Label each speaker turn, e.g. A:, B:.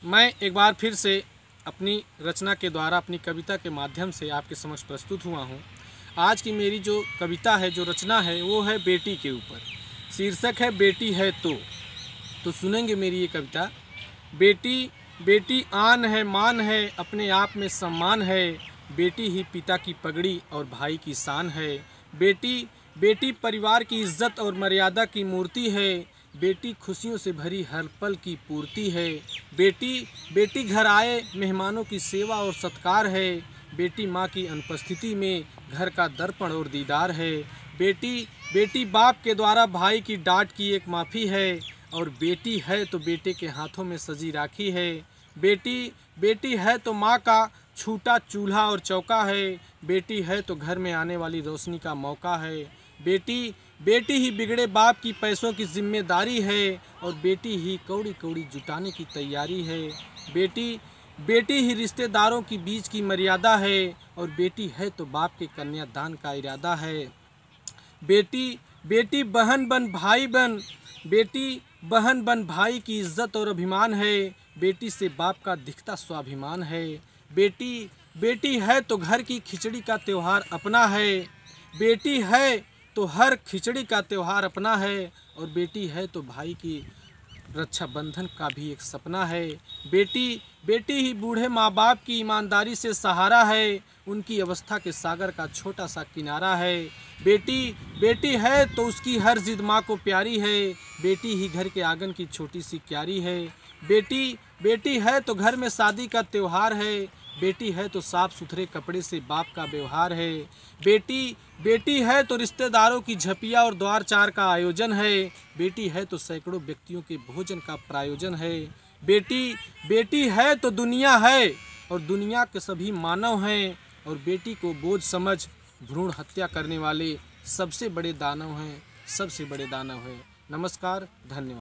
A: मैं एक बार फिर से अपनी रचना के द्वारा, अपनी कविता के माध्यम से आपके समक्ष प्रस्तुत हुआ हूँ। आज की मेरी जो कविता है, जो रचना है, वो है बेटी के ऊपर। शीर्षक है बेटी है तो सुनेंगे मेरी ये कविता। बेटी बेटी आन है, मान है, अपने आप में सम्मान है। बेटी ही पिता की पगड़ी और भाई की शान है। बेटी बेटी परिवार की इज्जत और मर्यादा की मूर्ति है। बेटी खुशियों से भरी हर पल की पूर्ति है। बेटी बेटी घर आए मेहमानों की सेवा और सत्कार है। बेटी माँ की अनुपस्थिति में घर का दर्पण और दीदार है। बेटी बेटी बाप के द्वारा भाई की डांट की एक माफ़ी है। और बेटी है तो बेटे के हाथों में सजी राखी है। बेटी बेटी है तो माँ का छूटा चूल्हा और चौका है। बेटी है तो घर में आने वाली रोशनी का मौका है। बेटी बेटी ही बिगड़े बाप की पैसों की जिम्मेदारी है। और बेटी ही कौड़ी कौड़ी जुटाने की तैयारी है। बेटी बेटी ही रिश्तेदारों की बीच की मर्यादा है। और बेटी है तो बाप के कन्यादान का इरादा है। बेटी बेटी बहन बन भाई बन, बेटी बहन बन भाई की इज्जत और अभिमान है। बेटी से बाप का दिखता स्वाभिमान है। बेटी बेटी है तो घर की खिचड़ी का त्यौहार अपना है। बेटी है तो हर खिचड़ी का त्यौहार अपना है। और बेटी है तो भाई की रक्षाबंधन का भी एक सपना है। बेटी बेटी ही बूढ़े माँ बाप की ईमानदारी से सहारा है। उनकी अवस्था के सागर का छोटा सा किनारा है। बेटी बेटी है तो उसकी हर जिद माँ को प्यारी है। बेटी ही घर के आंगन की छोटी सी क्यारी है। बेटी बेटी है तो घर में शादी का त्यौहार है। बेटी है तो साफ सुथरे कपड़े से बाप का व्यवहार है। बेटी बेटी है तो रिश्तेदारों की झपिया और द्वार चार का आयोजन है। बेटी है तो सैकड़ों व्यक्तियों के भोजन का प्रायोजन है। बेटी बेटी है तो दुनिया है और दुनिया के सभी मानव हैं। और बेटी को बोझ समझ भ्रूण हत्या करने वाले सबसे बड़े दानव हैं, सबसे बड़े दानव हैं। नमस्कार, धन्यवाद।